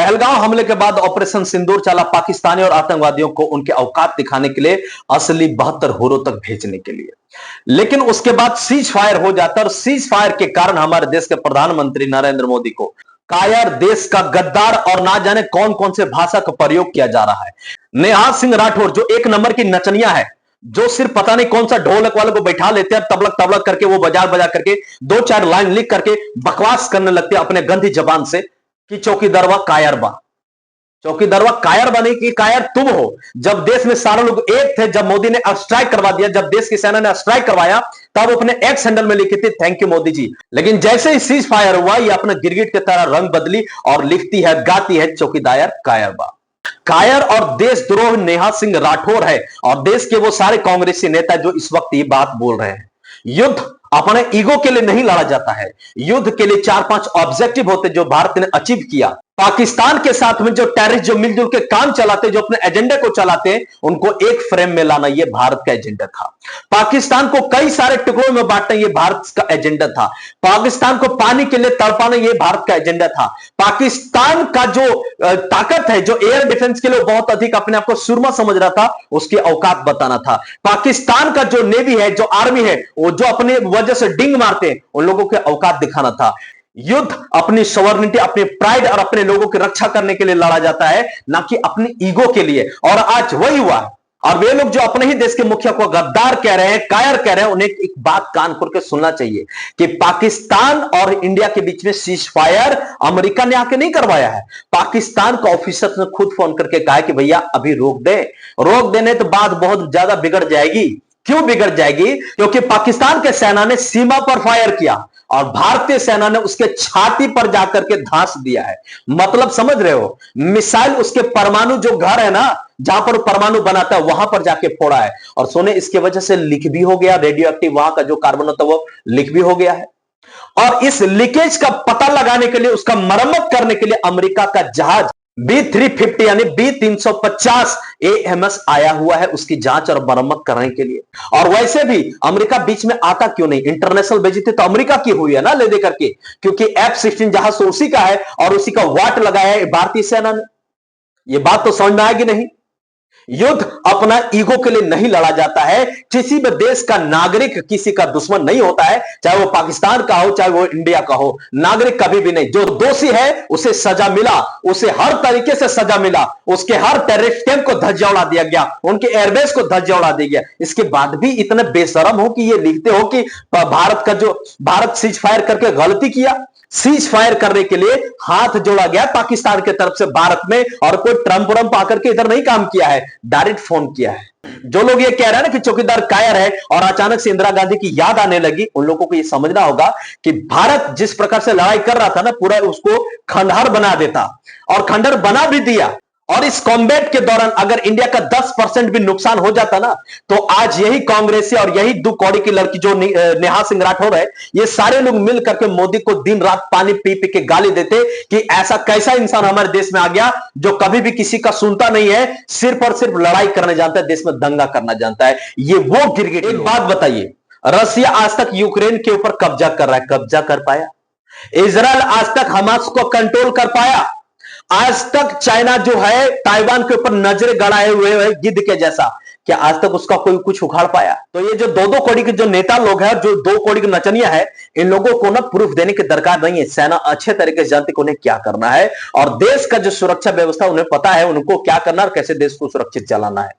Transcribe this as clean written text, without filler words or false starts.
पहलगांव हमले के बाद ऑपरेशन सिंदूर चला पाकिस्तानी और आतंकवादियों को उनके औकात दिखाने के लिए, असली 72 होरों तक भेजने के लिए। लेकिन उसके बाद सीज फायर हो जाता है और सीज फायर के कारण हमारे देश के प्रधानमंत्री नरेंद्र मोदी को कायर, देश का गद्दार और ना जाने कौन कौन से भाषा का प्रयोग किया जा रहा है। नेहा सिंह राठौर जो एक नंबर की नचनिया है, जो सिर्फ पता नहीं कौन सा ढोलक वाले को बैठा लेते हैं, तबलक तबलक करके वो बजा बजा करके दो चार लाइन लिख करके बकवास करने लगते हैं अपने गंदी जबान से कि चौकीदारवा कायर बा। चौकीदारवा कायर बने कि कायर तुम हो। जब देश में सारे लोग एक थे, जब मोदी ने स्ट्राइक करवा दिया, जब देश की सेना ने स्ट्राइक करवाया, तब अपने एक्स हैंडल में लिखी थी थैंक यू मोदी जी। लेकिन जैसे ही सीज फायर हुआ, ये अपने गिरगिट की तरह रंग बदली और लिखती है, गाती है चौकीदार कायर बा। कायर और देशद्रोह नेहा सिंह राठौर है और देश के वो सारे कांग्रेसी नेता जो इस वक्त ये बात बोल रहे हैं। युद्ध अपने ईगो के लिए नहीं लड़ा जाता है, युद्ध के लिए 4-5 ऑब्जेक्टिव होते जो भारत ने अचीव किया। पाकिस्तान के साथ में जो टेररिस्ट जो मिलजुल के काम चलाते, जो अपने एजेंडे को चलाते हैं, उनको एक फ्रेम में लाना यह भारत का एजेंडा था। पाकिस्तान को कई सारे टुकड़ों में बांटना यह भारत का एजेंडा था। पाकिस्तान को पानी के लिए तड़पाना यह भारत का एजेंडा था। पाकिस्तान का जो ताकत है, जो एयर डिफेंस के लिए बहुत अधिक अपने आप को सुरमा समझ रहा था, उसकी औकात बताना था। पाकिस्तान का जो नेवी है, जो आर्मी है, वो जो अपने वजह से डिंग मारते हैं, उन लोगों की औकात दिखाना था। युद्ध अपनी सॉवरेनिटी, अपने प्राइड और अपने लोगों की रक्षा करने के लिए लड़ा जाता है, ना कि अपनी ईगो के लिए। और आज वही हुआ। और वे लोग जो अपने ही देश के मुखिया को गद्दार कह रहे हैं, कायर कह रहे हैं, उन्हें एक बात कान खोल के सुनना चाहिए कि पाकिस्तान और इंडिया के बीच में सीज फायर अमेरिका ने आके नहीं करवाया है। पाकिस्तान का ऑफिसर ने खुद फोन करके कहा कि भैया अभी रोक दे, रोक देने तो बात बहुत ज्यादा बिगड़ जाएगी। क्यों बिगड़ जाएगी? क्योंकि पाकिस्तान के सेना ने सीमा पर फायर किया और भारतीय सेना ने उसके छाती पर जाकर के धांस दिया है। मतलब समझ रहे हो, मिसाइल उसके परमाणु जो घर है ना, जहां पर परमाणु बनाता है, वहां पर जाके फोड़ा है। और सोने इसके वजह से लीक भी हो गया, रेडियो एक्टिव वहां का जो कार्बन होता है वो लीक भी हो गया है। और इस लीकेज का पता लगाने के लिए, उसका मरम्मत करने के लिए अमेरिका का जहाज B350 यानी B350 AMS आया हुआ है उसकी जांच और मरम्मत करने के लिए। और वैसे भी अमेरिका बीच में आता क्यों नहीं? इंटरनेशनल बेइज्जती तो अमेरिका की हुई है ना ले दे करके, क्योंकि F-16 जहाज तो उसी का है और उसी का वाट लगाया है भारतीय सेना ने। यह बात तो समझ में आएगी नहीं। युद्ध अपना ईगो के लिए नहीं लड़ा जाता है। किसी भी देश का नागरिक किसी का दुश्मन नहीं होता है, चाहे वो पाकिस्तान का हो, चाहे वो इंडिया का हो। नागरिक कभी भी नहीं। जो दोषी है उसे सजा मिला, उसे हर तरीके से सजा मिला। उसके हर टेररिस्ट कैंप को धज्जियां उड़ा दिया गया, उनके एयरबेस को धज्जियां उड़ा दिया गया। इसके बाद भी इतने बेशरम हो कि ये लिखते हो कि भारत सीज फायर करके गलती किया। सीज फायर करने के लिए हाथ जोड़ा गया पाकिस्तान की तरफ से भारत में, और कोई ट्रंप वरम्प आकर के इधर नहीं काम किया है, डायरेक्ट फोन किया है। जो लोग ये कह रहे हैं ना कि चौकीदार कायर है और अचानक से इंदिरा गांधी की याद आने लगी, उन लोगों को ये समझना होगा कि भारत जिस प्रकार से लड़ाई कर रहा था ना, पूरा उसको खंडहर बना देता, और खंडहर बना भी दिया। और इस कॉम्बैट के दौरान अगर इंडिया का 10% भी नुकसान हो जाता ना, तो आज यही कांग्रेसी और यही दो कौड़ी की लड़की जो नेहा सिंह राठौर है, ये सारे लोग मिल करके मोदी को दिन रात पानी पी पी के गाली देते कि ऐसा कैसा इंसान हमारे देश में आ गया जो कभी भी किसी का सुनता नहीं है, सिर्फ और सिर्फ लड़ाई करने जानता है, देश में दंगा करना जानता है। ये वो गिरगिट। एक बात बताइए, रसिया आज तक यूक्रेन के ऊपर कब्जा कर रहा है, कब्जा कर पाया? इजराइल आज तक हमास को कंट्रोल कर पाया? आज तक चाइना जो है ताइवान के ऊपर नजर गड़ाए हुए है गिद्ध के जैसा, क्या आज तक उसका कोई कुछ उखाड़ पाया? तो ये जो दो कौड़ी के जो नेता लोग हैं, जो दो कौड़ी की नचनिया है, इन लोगों को ना प्रूफ देने की दरकार नहीं है। सेना अच्छे तरीके से जानती है उन्हें क्या करना है, और देश का जो सुरक्षा व्यवस्था उन्हें पता है उनको क्या करना और कैसे देश को सुरक्षित चलाना है।